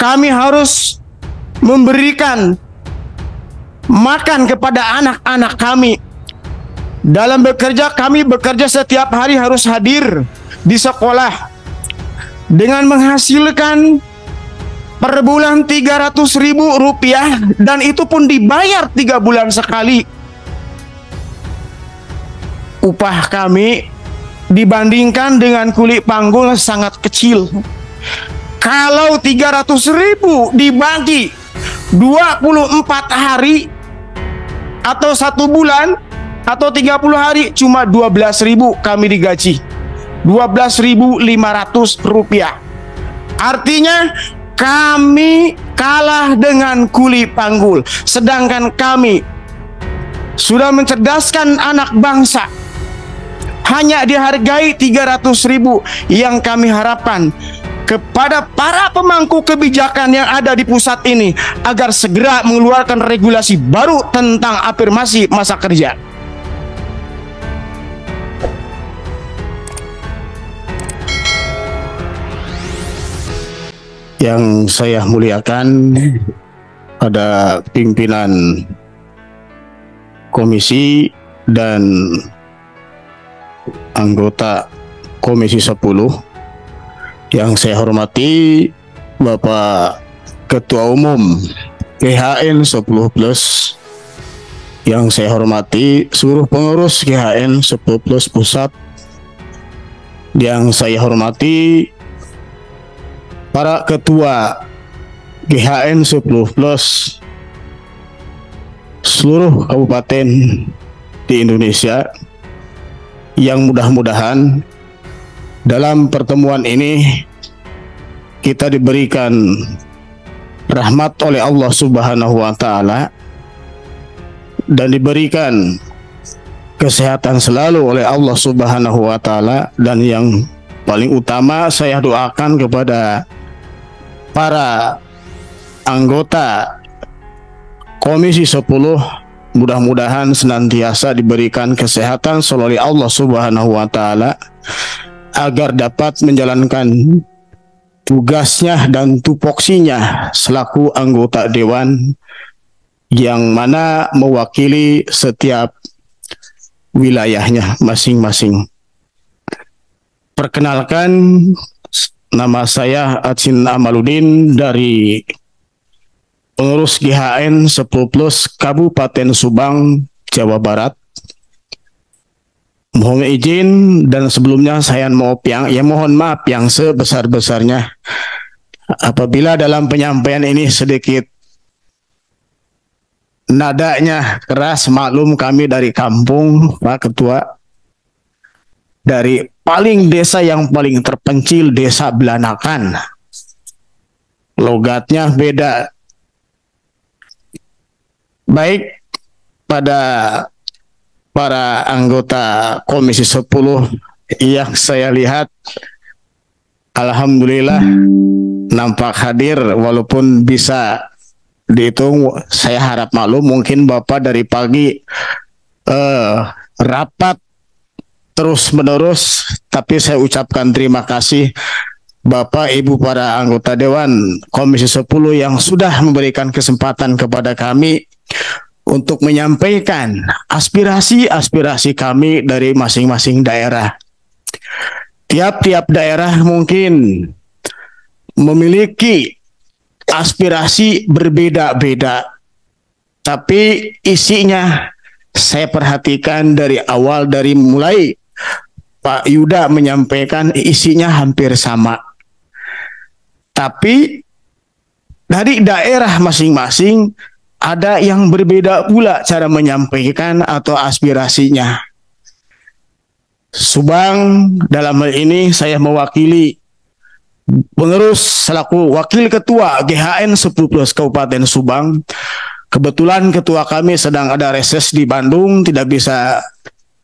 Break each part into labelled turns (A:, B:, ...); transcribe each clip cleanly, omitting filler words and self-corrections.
A: kami harus memberikan makan kepada anak-anak kami. Dalam bekerja, kami bekerja setiap hari harus hadir di sekolah dengan menghasilkan per bulan 300.000 rupiah, dan itu pun dibayar 3 bulan sekali. Upah kami dibandingkan dengan kuli panggul sangat kecil. Kalau 300.000 dibagi 24 hari atau 1 bulan atau 30 hari, cuma 12.000 kami digaji. 12.500 rupiah. Artinya kami kalah dengan kuli panggul. Sedangkan kami sudah mencerdaskan anak bangsa. Hanya dihargai 300.000. Yang kami harapkan kepada para pemangku kebijakan yang ada di pusat ini agar segera mengeluarkan regulasi baru tentang afirmasi masa kerja. Yang saya muliakan ada pimpinan komisi dan anggota Komisi 10. Yang saya hormati Bapak Ketua Umum GHN 10 Plus. Yang saya hormati seluruh pengurus GHN 10 Plus Pusat. Yang saya hormati para ketua GHN 10 Plus seluruh kabupaten di Indonesia, yang mudah-mudahan dalam pertemuan ini kita diberikan rahmat oleh Allah Subhanahu wa Ta'ala dan diberikan kesehatan selalu oleh Allah Subhanahu wa Ta'ala. Dan yang paling utama, saya doakan kepada para anggota Komisi 10, mudah-mudahan senantiasa diberikan kesehatan selalu oleh Allah Subhanahu wa Ta'ala agar dapat menjalankan tugasnya dan tupoksinya selaku anggota dewan yang mana mewakili setiap wilayahnya masing-masing. Perkenalkan, nama saya Adsin Amaluddin dari pengurus GHN 10 Plus Kabupaten Subang, Jawa Barat. Mohon izin dan sebelumnya saya mohon maaf yang sebesar-besarnya apabila dalam penyampaian ini sedikit nadanya keras. Maklum, kami dari kampung, Pak Ketua, dari desa yang paling terpencil, Desa Belanakan. Logatnya beda. Baik, pada para anggota Komisi 10 yang saya lihat, alhamdulillah nampak hadir, walaupun bisa dihitung. Saya harap maklum, mungkin Bapak dari pagi rapat terus menerus, tapi saya ucapkan terima kasih Bapak Ibu para anggota Dewan Komisi 10 yang sudah memberikan kesempatan kepada kami untuk menyampaikan aspirasi-aspirasi kami dari masing-masing daerah. Tiap-tiap daerah mungkin memiliki aspirasi berbeda-beda, tapi isinya saya perhatikan dari awal, dari mulai Pak Yuda menyampaikan, isinya hampir sama. Tapi dari daerah masing-masing ada yang berbeda pula cara menyampaikan atau aspirasinya. Subang dalam hal ini saya mewakili pengurus selaku wakil ketua GHN 10 Plus Kabupaten Subang. Kebetulan ketua kami sedang ada reses di Bandung, tidak bisa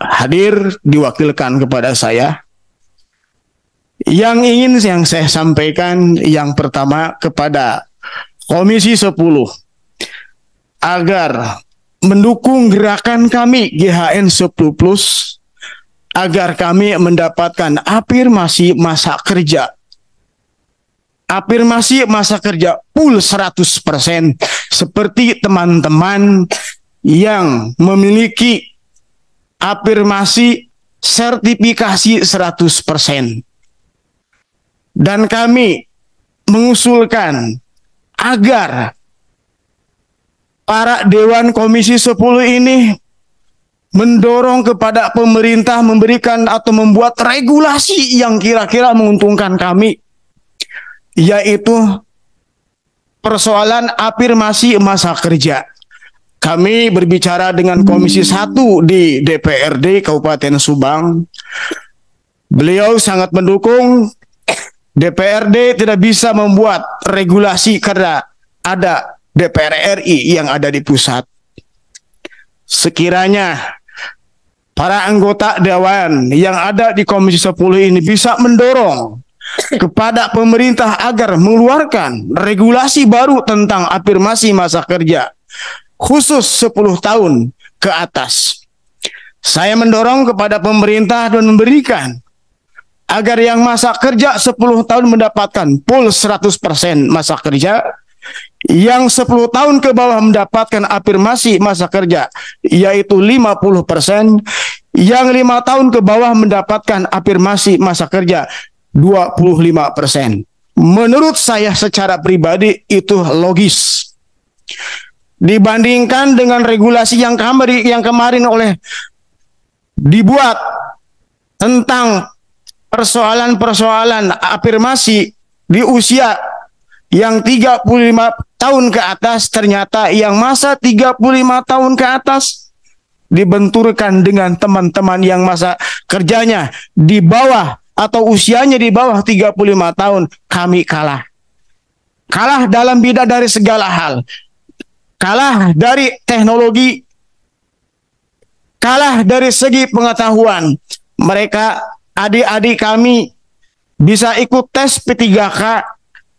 A: hadir, diwakilkan kepada saya. Yang ingin yang saya sampaikan, yang pertama kepada Komisi 10 agar mendukung gerakan kami GHN 10 Plus agar kami mendapatkan afirmasi masa kerja. afirmasi masa kerja full 100% seperti teman-teman yang memiliki afirmasi sertifikasi 100%. Dan kami mengusulkan agar para Dewan Komisi 10 ini mendorong kepada pemerintah memberikan atau membuat regulasi yang kira-kira menguntungkan kami, yaitu persoalan afirmasi masa kerja. Kami berbicara dengan Komisi 1 di DPRD Kabupaten Subang. Beliau sangat mendukung. DPRD tidak bisa membuat regulasi karena ada DPR RI yang ada di pusat. Sekiranya para anggota dewan yang ada di Komisi 10 ini bisa mendorong kepada pemerintah agar mengeluarkan regulasi baru tentang afirmasi masa kerja khusus 10 tahun ke atas. Saya mendorong kepada pemerintah dan memberikan agar yang masa kerja 10 tahun mendapatkan full 100% masa kerja, yang 10 tahun ke bawah mendapatkan afirmasi masa kerja yaitu 50%, yang 5 tahun ke bawah mendapatkan afirmasi masa kerja 25%. Menurut saya secara pribadi itu logis. Dibandingkan dengan regulasi yang kemarin dibuat tentang persoalan-persoalan afirmasi di usia yang 35 tahun ke atas, ternyata yang masa 35 tahun ke atas dibenturkan dengan teman-teman yang masa kerjanya di bawah atau usianya di bawah 35 tahun. Kami kalah. Kalah dalam bidang dari segala hal. Kalah dari teknologi. Kalah dari segi pengetahuan. Mereka, adik-adik kami, bisa ikut tes P3K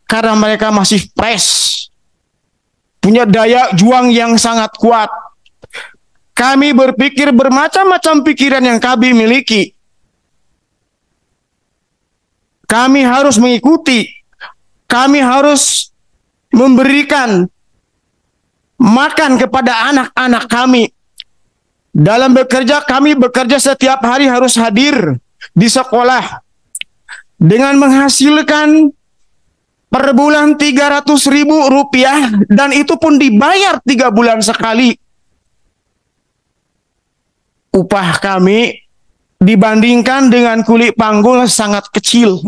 A: karena mereka masih fresh, punya daya juang yang sangat kuat. Kami berpikir bermacam-macam pikiran yang kami miliki. Kami harus mengikuti, kami harus memberikan makan kepada anak-anak kami. Dalam bekerja, kami bekerja setiap hari harus hadir di sekolah dengan menghasilkan per bulan 300.000 rupiah, dan itu pun dibayar 3 bulan sekali. Upah kami dibandingkan dengan kulit panggul sangat kecil.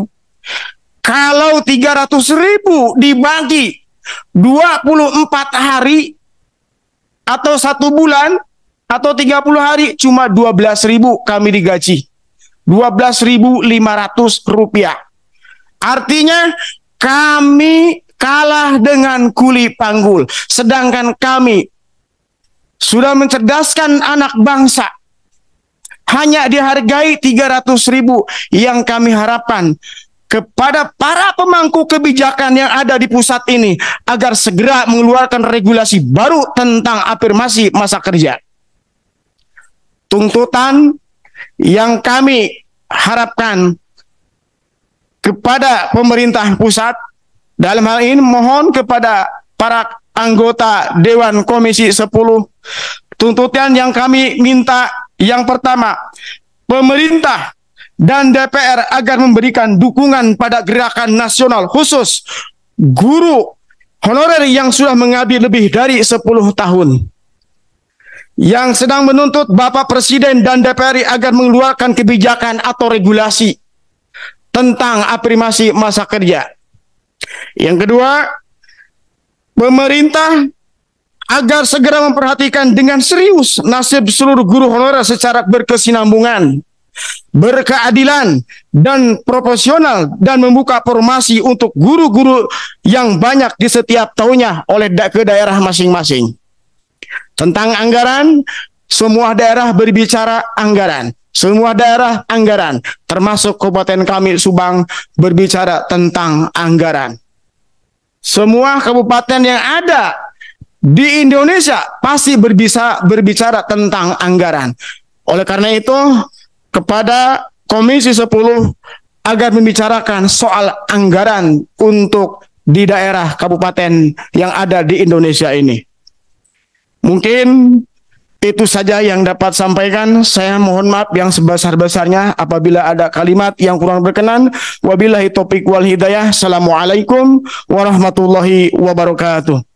A: Kalau 300.000 dibagi 24 hari atau 1 bulan atau 30 hari, cuma 12.000 kami digaji. 12.500 rupiah. Artinya kami kalah dengan kuli panggul. Sedangkan kami sudah mencerdaskan anak bangsa. Hanya dihargai 300.000 yang kami harapkan kepada para pemangku kebijakan yang ada di pusat ini agar segera mengeluarkan regulasi baru tentang afirmasi masa kerja. Tuntutan yang kami harapkan kepada pemerintah pusat dalam hal ini, mohon kepada para anggota Dewan Komisi 10, tuntutan yang kami minta yang pertama, pemerintah dan DPR agar memberikan dukungan pada gerakan nasional khusus guru honorer yang sudah mengabdi lebih dari 10 tahun. Yang sedang menuntut Bapak Presiden dan DPR agar mengeluarkan kebijakan atau regulasi tentang afirmasi masa kerja. Yang kedua, pemerintah agar segera memperhatikan dengan serius nasib seluruh guru honorer secara berkesinambungan, berkeadilan, dan proporsional, dan membuka formasi untuk guru-guru yang banyak di setiap tahunnya oleh ke daerah masing-masing. Tentang anggaran, semua daerah berbicara anggaran. Semua daerah anggaran, termasuk kabupaten kami Subang berbicara tentang anggaran. Semua kabupaten yang ada di Indonesia pasti berbicara tentang anggaran. Oleh karena itu, kepada Komisi 10 agar membicarakan soal anggaran untuk di daerah kabupaten yang ada di Indonesia ini. Mungkin itu saja yang dapat sampaikan. Saya mohon maaf yang sebesar-besarnya apabila ada kalimat yang kurang berkenan. Wabillahi taufiq wal hidayah. Assalamualaikum warahmatullahi wabarakatuh.